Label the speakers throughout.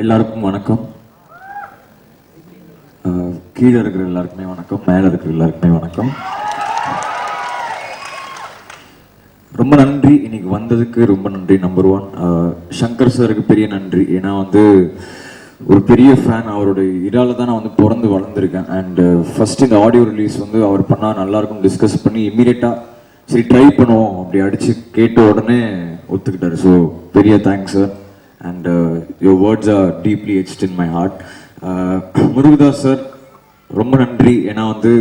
Speaker 1: எல்லாருக்கும் வணக்கம். கீழே இருக்கிற எல்லாருக்குமே வணக்கம், மேலே இருக்கிற எல்லாருக்குமே வணக்கம். ரொம்ப நன்றி இன்னைக்கு வந்ததுக்கு, ரொம்ப நன்றி. நம்பர் 1 சங்கர் சாருக்கு பெரிய நன்றி. ஏன்னா வந்து ஒரு பெரிய ஃபேன், அவருடைய இதால தான் நான் வந்து பிறந்து வளர்ந்துருக்கேன். அண்ட் ஃபர்ஸ்ட் இந்த ஆடியோ ரிலீஸ் வந்து அவர் பண்ணால் நல்லா இருக்கும் டிஸ்கஸ் பண்ணி இம்மீடியட்டாக சரி ட்ரை பண்ணுவோம் அப்படி அடித்து கேட்ட உடனே ஒத்துக்கிட்டாரு. ஸோ பெரிய thanks sir. And your words are deeply etched in my heart. Murugadoss sir ரொம்ப நன்றி. ஏன்னா வந்து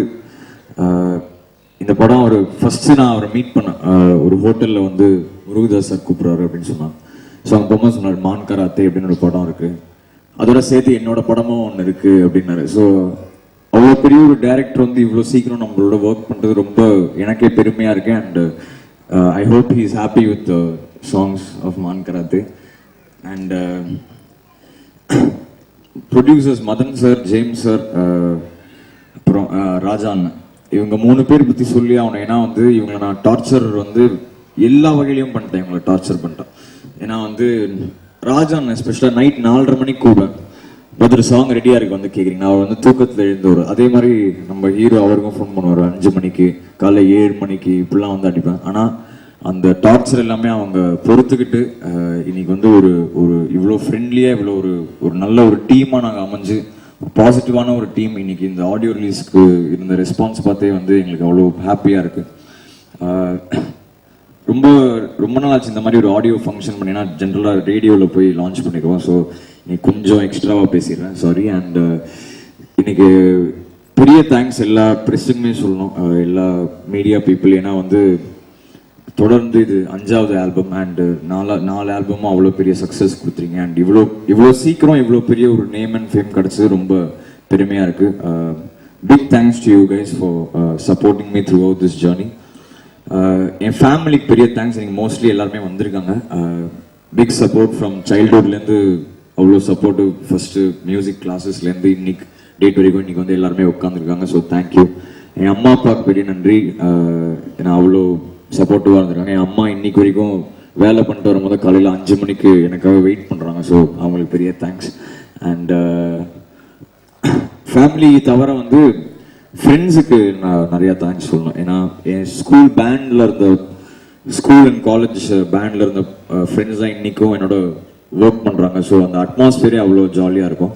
Speaker 1: இந்த படம் ஒரு ஃபர்ஸ்ட் நான் அவரை மீட் பண்ணேன் ஒரு ஹோட்டலில் வந்து முருகதாஸ் சார் கூப்பிட்றாரு அப்படின்னு சொன்னாங்க. ஸோ அவங்க பொம்மை சொன்னார் மான் கராத்தே அப்படின்னு ஒரு படம் இருக்குது, அதோட சேர்த்து என்னோட படமும் ஒன்று இருக்குது அப்படின்னாரு. ஸோ அவ்வளோ பெரிய ஒரு டைரக்டர் வந்து இவ்வளோ சீக்கிரம் நம்மளோட ஒர்க் பண்ணுறது ரொம்ப எனக்கே பெருமையாக இருக்கு. And I hope he is happy with songs of Maan Karate. And producers Madan sir, James sir, அப்புறம் ராஜான், இவங்க 3 பேர் பற்றி சொல்லி ஆகணும். ஏன்னா வந்து இவங்களை நான் டார்ச்சர் வந்து எல்லா வகையிலையும் பண்ணிட்டேன், இவங்களை டார்ச்சர் பண்ணிட்டேன். ஏன்னா வந்து ராஜான் எஸ்பெஷலாக நைட் 4:30 மணிக்கு கூப்பிடுவேன், பத்திர சாங் ரெடியாக இருக்கு வந்து கேட்குறீங்க. அவர் வந்து தூக்கத்தில் எழுந்தவர். அதே மாதிரி நம்ம ஹீரோ அவருக்கும் ஃபோன் பண்ணுவார் 5 மணிக்கு, காலைல 7 மணிக்கு, இப்படிலாம் வந்து அடிப்பேன். ஆனால் அந்த டார்ச்சர் எல்லாமே அவங்க பொறுத்துக்கிட்டு இன்னைக்கு வந்து ஒரு ஒரு இவ்வளோ ஃப்ரெண்ட்லியாக இவ்வளோ ஒரு நல்ல ஒரு டீமாக நாங்கள் அமைஞ்சு பாசிட்டிவான ஒரு டீம். இன்னைக்கு இந்த ஆடியோ ரிலீஸ்க்கு இருந்த ரெஸ்பான்ஸ் பார்த்தே வந்து எங்களுக்கு அவ்வளோ ஹாப்பியாக இருக்குது. ரொம்ப ரொம்ப நாள் ஆச்சு இந்த மாதிரி ஒரு ஆடியோ ஃபங்க்ஷன் பண்ணினா. ஜென்ரலாக ரேடியோவில் போய் லான்ச் பண்ணிடுவோம். ஸோ இன்னைக்கு கொஞ்சம் எக்ஸ்ட்ராவாக பேசிடுறேன், சாரி. அண்ட் இன்னைக்கு பெரிய தேங்க்ஸ் எல்லா ப்ரெஸ்ஸுக்குமே சொல்லணும், எல்லா மீடியா பீப்புள். ஏன்னா வந்து தொடர்ந்து இது 5வது ஆல்பம் அண்ட் 4 ஆல்பமும் அவ்வளோ பெரிய சக்ஸஸ் கொடுத்துறீங்க. அண்ட் இவ்வளோ சீக்கிரம் இவ்வளோ பெரிய ஒரு நேம் அண்ட் ஃபேம் கிடச்சது ரொம்ப பெருமையாக இருக்குது. Big thanks to you guys for supporting me throughout this journey. என் ஃபேமிலிக்கு பெரிய தேங்க்ஸ். நீங்கள் மோஸ்ட்லி எல்லாருமே வந்திருக்காங்க. பிக் சப்போர்ட் ஃப்ரம் சைல்ட்ஹுட்லேருந்து அவ்வளோ சப்போர்ட்டிவ். ஃபஸ்ட்டு மியூசிக் கிளாஸஸ்லேருந்து இன்னைக்கு டேட் வரைக்கும் இன்னைக்கு வந்து எல்லாருமே உட்காந்துருக்காங்க. So thank you. என் அம்மா அப்பாவுக்கு பெரிய நன்றி. ஏன்னா அவ்வளோ சப்போர்ட்டிவாக இருந்திருக்காங்க. என் அம்மா இன்னைக்கு வரைக்கும் வேலை பண்ணிட்டு வரும்போது காலையில் 5 மணிக்கு எனக்காக வெயிட் பண்ணுறாங்க. ஸோ அவங்களுக்கு பெரிய தேங்க்ஸ். அண்ட் ஃபேமிலி தவிர வந்து ஃப்ரெண்ட்ஸுக்கு நான் நிறையா தேங்க்ஸ் சொல்லணும். ஏன்னா என் ஸ்கூல் பேண்டில் இருந்த ஸ்கூல் அண்ட் காலேஜ் பேண்டில் இருந்த ஃப்ரெண்ட்ஸ் தான் இன்றைக்கும் என்னோட ஒர்க் பண்ணுறாங்க. ஸோ அந்த அட்மாஸ்பியரே அவ்வளோ ஜாலியாக இருக்கும்.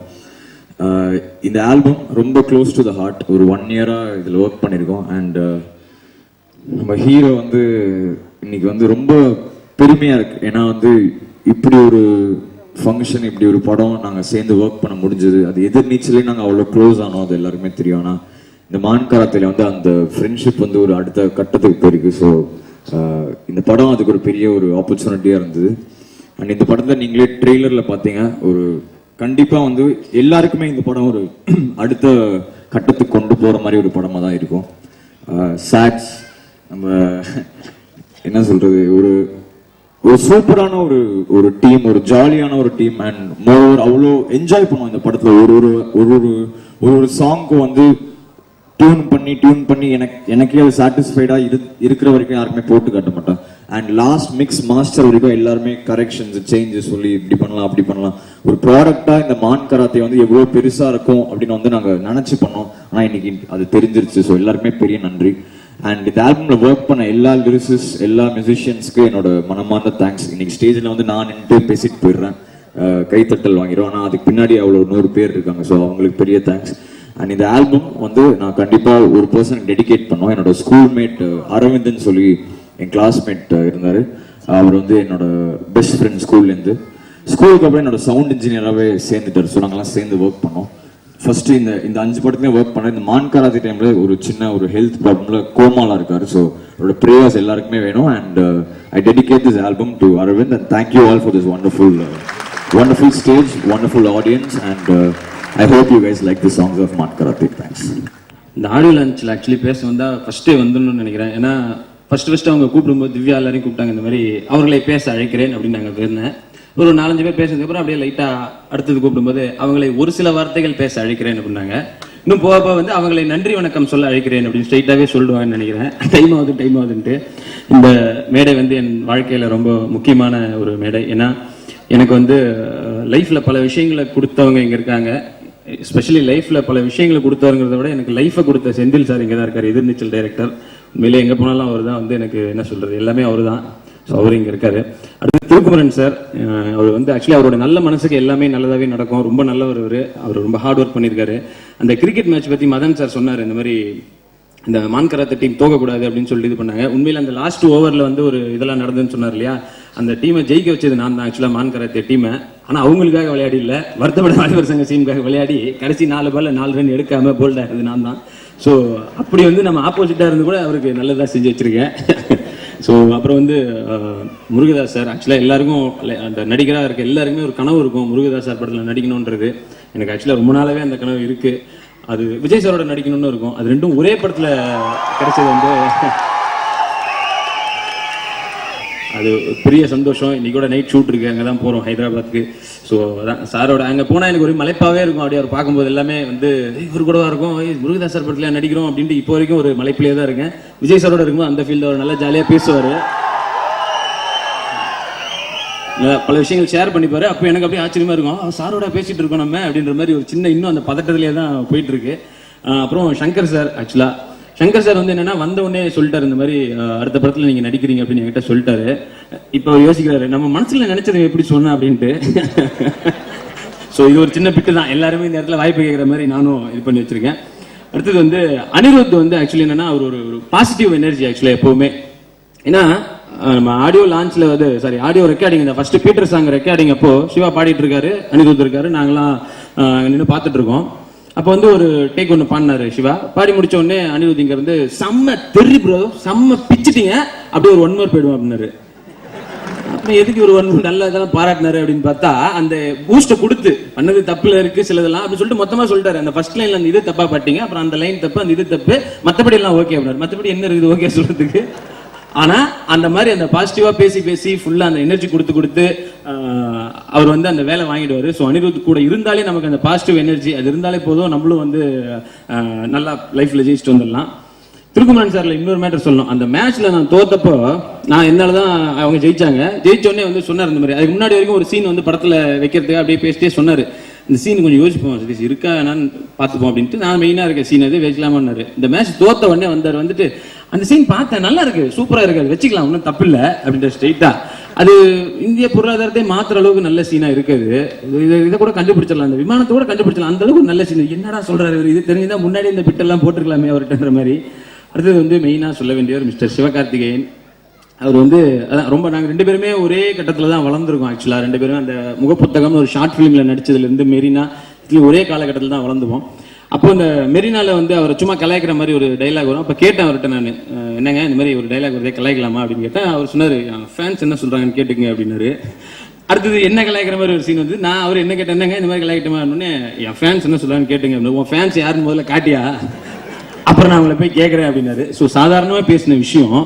Speaker 1: இந்த ஆல்பம் ரொம்ப க்ளோஸ் டு த ஹார்ட். ஒரு 1 இயராக இதில் ஒர்க் பண்ணியிருக்கோம். அண்ட் நம்ம ஹீரோ வந்து இன்னைக்கு வந்து ரொம்ப பெருமையாக இருக்குது. ஏன்னா வந்து இப்படி ஒரு ஃபங்க்ஷன், இப்படி ஒரு படம் நாங்கள் சேர்ந்து ஒர்க் பண்ண முடிஞ்சது. அது எதிர்நீச்சலே நாங்கள் அவ்வளோ க்ளோஸ் ஆனோம், அது எல்லாருக்குமே தெரியும். ஆனால் இந்த மான் கராத்தேல வந்து அந்த ஃப்ரெண்ட்ஷிப் வந்து ஒரு அடுத்த கட்டத்துக்கு போயிருக்கு. ஸோ இந்த படம் அதுக்கு ஒரு பெரிய ஒரு ஆப்பர்ச்சுனிட்டியாக இருந்தது. அண்ட் இந்த படத்தை நீங்களே ட்ரெய்லரில் பார்த்தீங்க. ஒரு கண்டிப்பாக வந்து எல்லாருக்குமே இந்த படம் ஒரு அடுத்த கட்டத்துக்கு கொண்டு போகிற மாதிரி ஒரு படமாக தான் இருக்கும். சாட்ஸ் நம்ம என்ன சொல்றது, ஒரு சூப்பரான ஒரு டீம், ஒரு ஜாலியான ஒரு டீம். அண்ட் மோர் அவ்வளோ என்ஜாய் பண்ணுவோம் இந்த படத்தில். ஒரு சாங்க்கும் வந்து டியூன் பண்ணி எனக்கே அது சாட்டிஸ்ஃபைடாக இருக்கிற வரைக்கும் யாருமே போட்டு காட்ட மாட்டேன். அண்ட் லாஸ்ட் மிக்ஸ் மாஸ்டர் வரைக்கும் எல்லாருமே கரெக்ஷன்ஸ் சேஞ்சஸ் சொல்லி இப்படி பண்ணலாம் அப்படி பண்ணலாம். ஒரு ப்ராடக்டாக இந்த மான் கராத்தே வந்து எவ்வளோ பெருசாக இருக்கும் அப்படின்னு வந்து நாங்கள் நினச்சி பண்ணோம். ஆனால் இன்னைக்கு அது தெரிஞ்சிருச்சு. ஸோ எல்லாருக்குமே பெரிய நன்றி. அண்ட் இந்த ஆல்பமில் ஒர்க் பண்ண எல்லா லிரிசிஸ்ட், எல்லா மியூசிஷியன்ஸ்க்கு என்னோட மனமார்ந்த தேங்க்ஸ். இன்னைக்கு ஸ்டேஜில் வந்து நான் நின்று பேசிட்டு போயிடுறேன், கைத்தட்டல் வாங்கிடுவோம். ஆனால் அதுக்கு பின்னாடி அவ்வளோ 100 பேர் இருக்காங்க. ஸோ அவங்களுக்கு பெரிய தேங்க்ஸ். அண்ட் இந்த ஆல்பம் வந்து நான் கண்டிப்பாக ஒரு பர்சன் டெடிகேட் பண்ணோம். என்னோட ஸ்கூல்மேட் அரவிந்தன் சொல்லி என் கிளாஸ்மேட் இருந்தார். அவர் வந்து என்னோட பெஸ்ட் ஃப்ரெண்ட் ஸ்கூல்லேருந்து. ஸ்கூலுக்கு அப்புறம் என்னோட சவுண்ட் இன்ஜினியராகவே சேர்ந்துட்டார். ஸோ நாங்கள்லாம் சேர்ந்து ஒர்க் பண்ணோம். ஃபர்ஸ்ட் இந்த 5 படத்துலேயும் ஒர்க் பண்ணேன். இந்த மான் கராத்தே டைமில் ஒரு சின்ன ஒரு ஹெல்த் ப்ராப்ளமில் கோமாலாம் இருக்காரு. ஸோ அவரோட ப்ரேயர்ஸ் எல்லாருக்குமே வேணும். And I dedicate this album to Aravind. And thank you all for this wonderful stage, wonderful audience. And I hope you guys like the songs of Maan Karate. Thanks.
Speaker 2: இந்த ஆடியோ லான்ச்சில் ஆக்சுவலி பேச வந்தால் ஃபஸ்ட்டே வந்துடணும்னு நினைக்கிறேன். ஏன்னா ஃபஸ்ட்டு அவங்க கூப்பிடும்போது திவ்யா எல்லாரையும் கூப்பிட்டாங்க. இந்த மாதிரி அவர்களை பேச அழைக்கிறேன் அப்படின்னு நாங்கள் போயிருந்தேன். ஒரு 4-5 பேர் பேசுனதுக்கப்புறம் அப்படியே லைட்டாக அடுத்தது கூப்பிடும்போது அவங்களை ஒரு சில வார்த்தைகள் பேச அழைக்கிறேன் அப்படின்னாங்க. இன்னும் போக வந்து அவங்களை நன்றி வணக்கம் சொல்ல அழைக்கிறேன் அப்படின்னு ஸ்ட்ரைட்டாகவே சொல்லுவாங்கன்னு நினைக்கிறேன். டைம் ஆகுதுன்ட்டு இந்த மேடை வந்து என் வாழ்க்கையில் ரொம்ப முக்கியமான ஒரு மேடை. ஏன்னா எனக்கு வந்து லைஃப்பில் பல விஷயங்களை கொடுத்தவங்க இங்கே இருக்காங்க. எஸ்பெஷலி லைஃப்பில் பல விஷயங்களை கொடுத்தவங்கிறத விட எனக்கு லைஃப்பை கொடுத்த செந்தில் சார் இங்கே தான் இருக்கார், எதிர்நீச்சல் டைரக்டர். உண்மையிலே எங்கே போனாலும் அவர் தான் வந்து எனக்கு என்ன சொல்கிறது எல்லாமே அவர் தான். ஸோ அவர் இங்கே இருக்கார். அடுத்து திருக்குமரன் சார், அவர் வந்து ஆக்சுவலி அவரோட நல்ல மனசுக்கு எல்லாமே நல்லதாகவே நடக்கும். ரொம்ப நல்லவர் அவர் ரொம்ப ஹார்ட் ஒர்க் பண்ணியிருக்காரு. அந்த கிரிக்கெட் மேட்ச் பற்றி மதன் சார் சொன்னார், இந்த மாதிரி இந்த மான்கராத்த டீம் தோக்கக்கூடாது அப்படின்னு சொல்லி இது பண்ணாங்க. உண்மையில் அந்த லாஸ்ட் ஓவரில் வந்து ஒரு இதெல்லாம் நடந்துன்னு சொன்னார் இல்லையா, அந்த டீமை ஜெயிக்க வச்சது நான் தான் ஆக்சுவலாக மான்கராத்த டீமை. ஆனால் அவங்களுக்காக விளையாடி இல்லை, வருத்தப்பட வாலிபர் சங்க டீமுக்காக விளையாடி கடைசி 4 பால்ல 4 ரன் எடுக்காமல் போல்டாக இருந்தது நான் தான். ஸோ அப்படி வந்து நம்ம ஆப்போசிட்டாக இருந்து கூட அவருக்கு நல்லதாக செஞ்சு வச்சிருக்கேன். ஸோ அப்புறம் வந்து முருகதாஸ் சார், ஆக்சுவலாக எல்லாருக்கும் அந்த நடிகராக இருக்க எல்லாருக்குமே ஒரு கனவு இருக்கும் முருகதாஸ் சார் படத்தில் நடிக்கணுன்றது. எனக்கு ஆக்சுவலாக ரொம்ப நாளாகவே அந்த கனவு இருக்குது. அது விஜய் சாரோட நடிக்கணும்னு இருக்கும். அது ரெண்டும் ஒரே படத்தில் கிடைச்சது வந்து அது பெரிய சந்தோஷம். இன்னைக்கு கூட நைட் ஷூட் இருக்கு, அங்கே தான் போகிறோம் ஹைதராபாத்துக்கு. ஸோ அதான் சாரோட அங்கே போனால் எனக்கு ஒரு மலைப்பாவே இருக்கும். அப்படியே அவர் பார்க்கும்போது எல்லாமே வந்து இவர் கூட இருக்கும், முருகதாஸ் சார் படத்தில் நடிக்கிறோம் அப்படின்ட்டு இப்போ வரைக்கும் ஒரு மலைப்பிலே தான் இருக்கேன். விஜய் சாரோட இருக்கும்போது அந்த ஃபீல்டில் அவர் நல்லா ஜாலியாக பேசுவார், பல விஷயங்கள் ஷேர் பண்ணிப்பாரு. அப்போ எனக்கு அப்படியே ஆச்சரியமா இருக்கும், சாரோட பேசிட்டு இருக்கோம் நம்ம அப்படின்ற மாதிரி ஒரு சின்ன இன்னும் அந்த பதட்டத்திலே தான் போயிட்டு இருக்கு. அப்புறம் சங்கர் சார், ஆக்சுவலாக சங்கர் சார் வந்து என்னன்னா வந்த உடனே சொல்லிட்டாரு, இந்த மாதிரி அடுத்த படத்தில் நீங்க நடிக்கிறீங்க அப்படின்னு என்கிட்ட சொல்லிட்டாரு. இப்போ யோசிக்கிறாரு நம்ம மனசுல நினைச்சது எப்படி சொன்ன அப்படின்ட்டு. ஸோ இது ஒரு சின்ன பிட்டு தான், எல்லாருமே இந்த இடத்துல வாய்ப்பு கேட்குற மாதிரி நானும் இது பண்ணி வச்சிருக்கேன். அடுத்தது வந்து அனிருத் வந்து ஆக்சுவலி என்னன்னா அவர் ஒரு பாசிட்டிவ் எனர்ஜி ஆக்சுவலி எப்பவுமே. ஏன்னா நம்ம ஆடியோ லான்ச்ல வந்து ஆடியோ ரெக்கார்டிங் இந்த ஃபர்ஸ்ட் பீட்டர் சாங் ரெக்கார்டிங் அப்போ சிவா பாடிட்டு இருக்காரு, அனிருத் இருக்காரு, நாங்களாம் நின்று பார்த்துட்டு இருக்கோம். அப்போ வந்து ஒரு டேக் ஒன்று பாடினாரு சிவா. பாடி முடிச்ச உடனே அனிருத் இங்க இருந்து செம்ம தெரி ப்ரோ, செம்ம பிச்சுட்டீங்க, அப்படியே ஒரு 1 more போயிடுவோம் அப்படின்னாரு. அப்புறம் எதுக்கு ஒரு 1 more நல்லா இதெல்லாம் பாராட்டினாரு அப்படின்னு பார்த்தா அந்த பூஸ்ட்டை கொடுத்து பண்ணது தப்புல இருக்கு சிலதெல்லாம் அப்படின்னு சொல்லிட்டு மொத்தமா சொல்லிட்டாரு. அந்த ஃபர்ஸ்ட் லைன்ல அந்த இது தப்பா பாட்டீங்க, அப்புறம் அந்த லைன் தப்பு, அந்த இது தப்பு, மற்றபடி எல்லாம் ஓகே அப்படின்னாரு. மற்றபடி என்ன இருக்குது ஓகே சொல்றதுக்கு. ஆனா அந்த மாதிரி அந்த பாசிட்டிவா பேசி பேசி ஃபுல்லா அந்த எனர்ஜி கொடுத்து அவர் வந்து அந்த வேலை வாங்கிடுவாரு. ஸோ அனிருத் கூட இருந்தாலே நமக்கு அந்த பாசிட்டிவ் எனர்ஜி அது இருந்தாலே போதும், நம்மளும் வந்து நல்லா லைஃப்ல ஜெயிச்சுட்டு வந்துடலாம். திருக்குமரன் சார்ல இன்னொரு மேட்டர் சொல்லணும். அந்த மேட்ச்ல நான் தோத்தப்போ நான் என்னாலதான் அவங்க ஜெயிச்சாங்க. ஜெயிச்ச உடனே வந்து சொன்னார் இந்த மாதிரி. அதுக்கு முன்னாடி வரைக்கும் ஒரு சீன் வந்து படத்துல வைக்கிறதுக்கு அப்படியே பேசிட்டே சொன்னாரு, இந்த சீன் கொஞ்சம் யோசிப்போம் சதீஷ் இருக்கா நான் பார்த்துப்போம் அப்படின்ட்டு. நான் மெயினா இருக்க சீன் அது வைக்கலாமான்னாரு. இந்த மேட்ச் தோத்த உடனே வந்துட்டு அந்த சீன் பார்த்தேன், நல்லா இருக்கு, சூப்பரா இருக்கு, அது வச்சுக்கலாம், ஒன்றும் தப்பு இல்லை அப்படின்ற ஸ்ட்ரெயிட்டா. அது இந்திய பொருளாதாரத்தை மாத்துற அளவுக்கு நல்ல சீனா இருக்குது. இதை கூட கண்டுபிடிச்சிடலாம், அந்த விமானத்தை கூட கண்டுபிடிச்சலாம், அந்த அளவுக்கு நல்ல சீன். என்னடா சொல்றாரு, இது தெரிஞ்சுதான் முன்னாடி இந்த பிட்டெல்லாம் போட்டுருக்கலாமே அவர்கிட்ட மாதிரி. அடுத்தது வந்து மெயினா சொல்ல வேண்டியவர் மிஸ்டர் சிவகார்த்திகேயன். அவர் வந்து அதான் ரொம்ப நாங்கள் 2 பேருமே ஒரே கட்டத்தில் தான் வளர்ந்துருக்கோம். ஆக்சுவலாக 2 பேரும் அந்த முகப்புத்தகம்னு ஒரு ஷார்ட் ஃபிலிமில் நடிச்சதுலேருந்து மெரினா இதுலேயும் ஒரே காலகட்டத்தில் தான் வளர்ந்துவோம். அப்போ இந்த மெரினால வந்து அவர் சும்மா கலாய்க்கிற மாதிரி ஒரு டைலாக் வரும். அப்போ கேட்டேன் அவர்கிட்ட நான், என்னங்க இந்த மாதிரி ஒரு டைலாக் வருதே கலாய்க்கலாமா அப்படின்னு கேட்டேன். அவர் சொன்னார், ஃபேன்ஸ் என்ன சொல்கிறாங்கன்னு கேட்டுங்க அப்படின்னாரு. அடுத்தது என்ன கலாய்க்கிற மாதிரி ஒரு சீன் வந்து நான் அவர் என்ன கேட்டேன், என்னங்க இந்த மாதிரி கலாய்க்கிட்டமா அப்படின்னே, என் ஃபேன்ஸ் என்ன சொல்கிறாங்கன்னு கேட்டுங்க அப்படின்னு. உன் ஃபேன்ஸ் யாருன்னு முதல்ல காட்டியா, அப்புறம் நான் அவங்கள போய் கேட்குறேன் அப்படின்னாரு. ஸோ சாதாரணமாக பேசின விஷயம்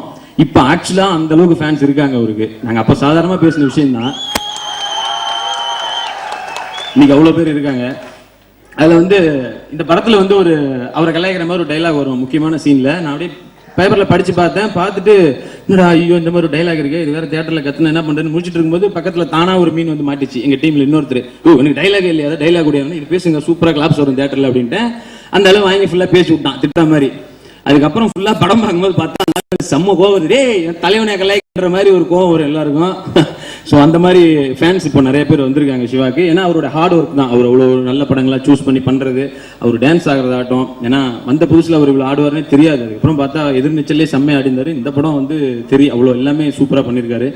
Speaker 2: இப்போ ஆக்சுவலாக அந்த அளவுக்கு ஃபேன்ஸ் இருக்காங்க அவருக்கு. நாங்கள் அப்போ சாதாரணமாக பேசின விஷயம் தான், இன்னைக்கு அவ்வளோ பேர் இருக்காங்க. அதில் வந்து இந்த படத்தில் வந்து ஒரு அவரை கலாய்க்கிற மாதிரி ஒரு டைலாக் வரும் முக்கியமான சீனில். நான் அப்படியே பேப்பரில் படித்து பார்த்தேன். பார்த்துட்டு என்னடா ஐயோ இந்த மாதிரி ஒரு டைலாக் இருக்கு, இது வேறு தேட்டரில் கற்றுனா என்ன பண்ணுறேன்னு முடிச்சுட்டு இருக்கும்போது பக்கத்தில் தானாக ஒரு மீன் வந்து மாட்டிச்சு. எங்கள் டீமில் இன்னொருத்தர், எனக்கு டைலாக் இல்லையா, அதாவது டைலாக் கூடிய இது பேசுங்க சூப்பராக கிளாப்ஸ் வரும் தேட்டரில் அப்படின்ட்டு அந்த அளவு வாங்கி ஃபுல்லாக பேசி விட்டான் திட்ட மாதிரி. அதுக்கப்புறம் ஃபுல்லாக படம் பார்க்கும்போது பார்த்தா செம்ம கோவம் வருது, தலைவனை கலாய்க்கிற மாதிரி ஒரு கோவம் வரும் எல்லாருக்கும். ஸோ அந்த மாதிரி ஃபேன்ஸ் இப்போ நிறைய பேர் வந்திருக்காங்க சிவாக்கு. ஏன்னா அவரோட ஹார்ட் ஒர்க் தான், அவர் அவ்வளோ நல்ல படங்களாக சூஸ் பண்ணி பண்ணுறது, அவர் டான்ஸ் ஆகிறதாகட்டும். ஏன்னா வந்த புதுசில் அவர் இவ்வளோ ஆடுவார்னே தெரியாது. அதுக்கப்புறம் பார்த்தா எதிர்நீச்சலே செம்மையாக ஆடிந்தார். இந்த படம் வந்து அவ்வளோ எல்லாமே சூப்பராக பண்ணியிருக்காரு.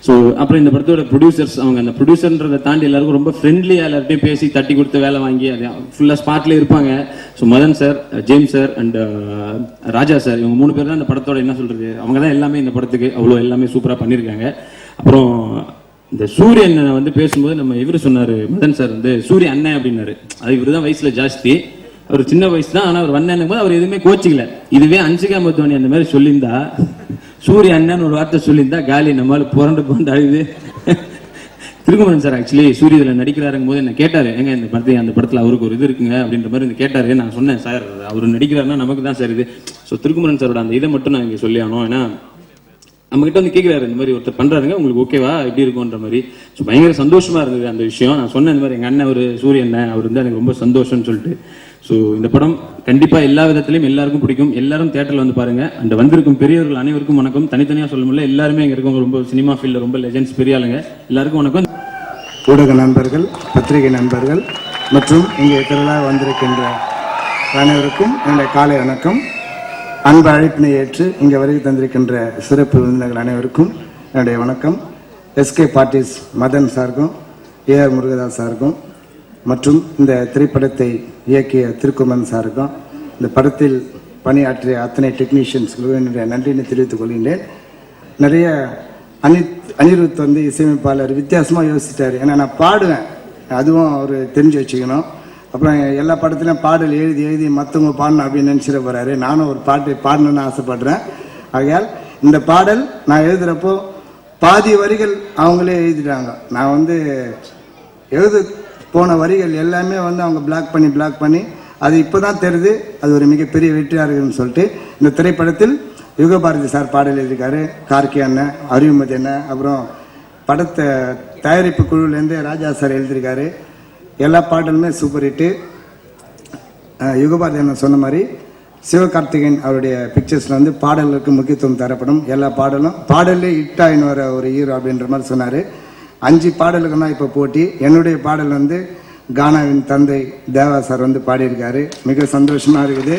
Speaker 2: ஸோ அப்புறம் இந்த படத்தோட ப்ரொடியூசர்ஸ், அவங்க அந்த ப்ரொடியூசர்ன்றதை தாண்டி எல்லாருக்கும் ரொம்ப ஃப்ரெண்ட்லியாக எல்லார்ட்டையும் பேசி தட்டி கொடுத்து வேலை வாங்கி அது ஃபுல்லாக ஸ்பாட்லேயே இருப்பாங்க. So Madan sir, James sir and Raja sir, இவங்க 3 பேர் தான் இந்த படத்தோட என்ன சொல்கிறது, அவங்க தான் எல்லாமே இந்த படத்துக்கு அவ்வளோ எல்லாமே சூப்பராக பண்ணியிருக்காங்க. அப்புறம் இந்த சூரியன் வந்து பேசும்போது நம்ம இவர் சொன்னார், மதன் சார் வந்து சூரிய அண்ணன் அப்படின்னாரு. அது இவர் தான் வயசில் ஜாஸ்தி, அவர் சின்ன வயசு தான், ஆனால் அவர் வந்தேன்னும் போது அவர் எதுவுமே கோச்சிக்கல. இதுவே அன்சிகா மத்துவானி அந்த மாதிரி சொல்லியிருந்தா, சூரிய அண்ணன் ஒரு வார்த்தை சொல்லியிருந்தா காலி நம்மளால புரண்டு அழுது. திருக்குமரன் சார் ஆக்சுவலி சூரியதில் நடிக்கிறாருங்கும் போது என்ன கேட்டார், எங்க இந்த அந்த படத்தில் அவருக்கு ஒரு இது இருக்குங்க அப்படின்ற மாதிரி கேட்டார். நான் சொன்னேன், சார் அவர் நடிக்கிறாருன்னா நமக்கு தான் சார் இது. ஸோ திருக்குமரன் சாரோட அந்த இதை மட்டும் நான் இங்கே சொல்லி ஆனோம். ஏன்னா நம்ம கிட்ட வந்து கேட்கிறாரு இந்த மாதிரி ஒருத்தர் பண்றாருங்க உங்களுக்கு ஓகேவா எப்படி இருக்கும்ன்ற மாதிரி. ஸோ பயங்கர சந்தோஷமா இருந்தது அந்த விஷயம். நான் சொன்னேன் இந்த மாதிரி எங்க அண்ணன் ஒரு சூரியன் அவர் வந்து எனக்கு ரொம்ப சந்தோஷம்னு சொல்லிட்டு. ஸோ இந்த படம் கண்டிப்பா எல்லா விதத்திலையும் எல்லாருக்கும் பிடிக்கும். எல்லாரும் தியேட்டர்ல வந்து பாருங்க. அந்த வந்திருக்கும் பெரியவர்கள் அனைவருக்கும் வணக்கம். தனித்தனியா சொல்ல முடியல, எல்லாருமே இங்க இருக்கவங்க ரொம்ப சினிமா ஃபீல்ட்ல ரொம்ப லெஜெண்ட்ஸ் பெரிய ஆளுங்க. எல்லாருக்கும் வணக்கம்.
Speaker 3: ஊடக நண்பர்கள், பத்திரிகை நண்பர்கள் மற்றும் இங்கே திரளாக வந்திருக்கின்ற அனைவருக்கும் என்னுடைய காலை வணக்கம். அன்பு அழைப்பினை ஏற்று இங்கே வருகை தந்திருக்கின்ற சிறப்பு விருந்தினர்கள் அனைவருக்கும் என்னுடைய வணக்கம். எஸ்கே பார்ட்டிஸ் மதன் சாருக்கும் ஏஆர் முருகதாஸ் சாருக்கும் மற்றும் இந்த திரைப்படத்தை இயக்கிய திருக்குமன் சாருக்கும் இந்த படத்தில் பணியாற்றிய அத்தனை டெக்னீஷியன்ஸ்களுக்கும் என்னுடைய நன்றினை தெரிவித்துக் கொள்கின்றேன். நிறைய அனிருத் வந்து இசையமைப்பாளர் வித்தியாசமாக யோசிச்சிட்டாரு. ஏன்னா நான் பாடுவேன், அதுவும் அவர் தெரிஞ்சு வச்சுக்கணும். அப்புறம் எல்லா படத்துலையும் பாடல் எழுதி மற்றவங்க பாடணும் அப்படின்னு நினச்சிட போகிறாரு. நானும் ஒரு பாட்டு பாடணுன்னு ஆசைப்படுறேன். ஆகையால் இந்த பாடல் நான் எழுதுகிறப்போ பாதி வரிகள் அவங்களே எழுதிட்டாங்க. நான் வந்து எழுத போன வரிகள் எல்லாமே வந்து அவங்க பிளாக் பண்ணி அது இப்போ தான் தெரியுது அது ஒரு மிகப்பெரிய வெற்றியாக இருக்குதுன்னு சொல்லிட்டு இந்த திரைப்படத்தில் யுகபாரதி சார் பாடல் எழுதியிருக்காரு, கார்கி அண்ணன், அறிவுமதி அண்ணன், அப்புறம் படத்தை தயாரிப்பு குழுவிலேருந்து ராஜா சார் எழுதியிருக்காரு. எல்லா பாடலுமே சூப்பர் ஹிட்டு. யுகபாரதி அண்ணன் சொன்ன மாதிரி சிவகார்த்திகேயன் அவருடைய பிக்சர்ஸில் வந்து பாடலுக்கு முக்கியத்துவம் தரப்படும். எல்லா பாடலே ஹிட்டாயின்னு வர ஒரு ஹீரோ அப்படின்ற மாதிரி சொன்னார். 5 பாடலுக்குன்னா இப்போ போட்டி. என்னுடைய பாடல் வந்து கானாவின் தந்தை தேவா சார் வந்து பாடியிருக்காரு. மிக சந்தோஷமாக இருக்குது.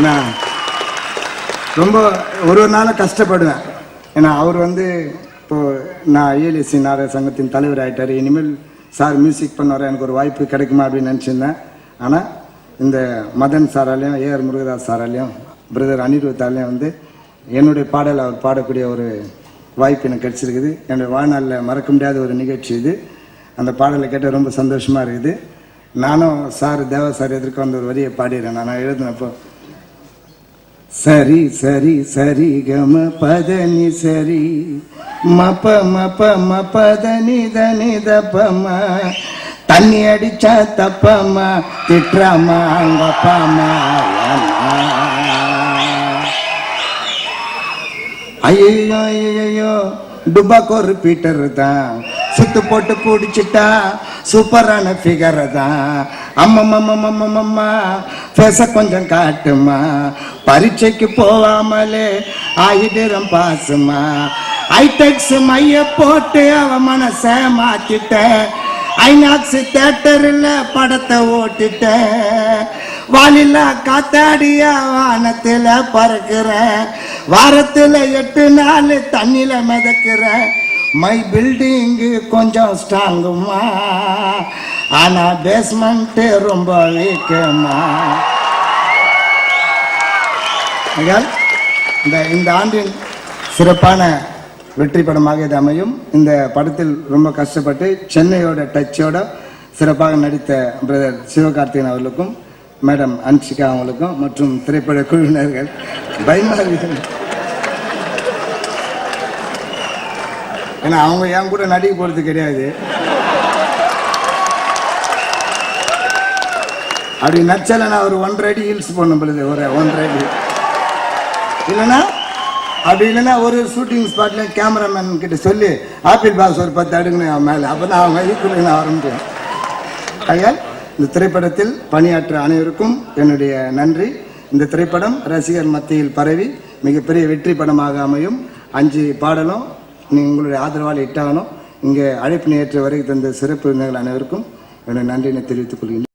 Speaker 3: நான் ரொம்ப ஒரு நாளும் கஷ்டப்படுவேன். ஏன்னா அவர் வந்து இப்போது நான் ஏலிசி நாடக சங்கத்தின் தலைவர் ஆகிட்டார். இனிமேல் சார் மியூசிக் பண்ண வர எனக்கு ஒரு வாய்ப்பு கிடைக்குமா அப்படின்னு நினச்சிருந்தேன். ஆனால் இந்த மதன் சாராலையும் ஏஆர் முருகதாஸ் சாராலையும் பிரதர் அனிருத்தாலையும் வந்து என்னுடைய பாடல் அவர் பாடக்கூடிய ஒரு வாய்ப்பு எனக்கு கிடைச்சிருக்குது. என்னுடைய வாழ்நாளில் மறக்க முடியாத ஒரு நிகழ்ச்சி இது. அந்த பாடலை கேட்ட ரொம்ப சந்தோஷமாக இருக்குது. நானும் சார் தேவா சார் எதிர்க்க வந்து ஒரு வரியை பாடிடுறேன். நான் எழுதினப்போ சரி சரி சரி கம பதனி சரி மப மப மபதனி தனி தப்பமா தண்ணி அடிச்சா தப்பமா திட்டுறாமா அங்கப்பாமா ஐயோ ஐயோ டுபாக்கோர் பீட்டர் தான் சுத்து போட்டு குடிச்சிட்டா சூப்பரான ஃபிகர் தான். அம்மம்மா பேச கொஞ்சம் காட்டுமா பரீட்சைக்கு போவாமலே ஆயிரம் பாசுமா ஐடெக்ஸ் மைய போட்டு அவ மனச மாத்திட்ட ஐநாக்ஸ் தியேட்டர்ல படத்தை ஓட்டிட்ட வாலில காத்தாடியா வானத்துல பறக்கிற வாரத்துல 8 நாள் தண்ணில மிதக்கிற மை பில்டிங்கு கொஞ்சம் ஸ்ட்ராங்குமா ஆனா பேஸ்மெண்ட் ரொம்ப வீக்கமா. இந்த ஆண்டின் சிறப்பான வெற்றி படமாக இது அமையும். இந்த படத்தில் ரொம்ப கஷ்டப்பட்டு சென்னையோட டச்சோட சிறப்பாக நடித்த பிரதர் சிவகார்த்திகேயன் அவர்களுக்கும் மேடம் அன்ஷிகா அவங்களுக்கும் மற்றும் திரைப்பட குழுவினர்கள் பயமார்கள். ஏன்னா அவங்க என் கூட நடிக்க போறது கிடையாது. அப்படி நச்சல நான் ஒரு 1.5 அடி ஹீல்ஸ் போடணும் பொழுது ஒரு 1.5 அடி இல்லைன்னா அப்படி இல்லைன்னா ஒரு ஷூட்டிங் ஸ்பாட்ல கேமராமேன் கிட்ட சொல்லி ஆப்பிள் பாக்ஸ் ஒரு 10 அடுக்கணும் அவன் மேலே. அப்பதான் அவங்க ஈக்குவல் நான் ஆரம்பிச்சேன். ஆகையால் இந்த திரைப்படத்தில் பணியாற்ற அனைவருக்கும் என்னுடைய நன்றி. இந்த திரைப்படம் ரசிகர் மத்தியில் பரவி மிகப்பெரிய வெற்றி படமாக அமையும். 5 பாடலும் உங்களுடைய ஆதரவால் இட்டாகணும். இங்கே அழைப்பினை ஏற்ற வரை தந்த சிறப்பு விருந்தினர்கள் அனைவருக்கும் என்னுடைய நன்றினை தெரிவித்துக் கொள்கிறேன்.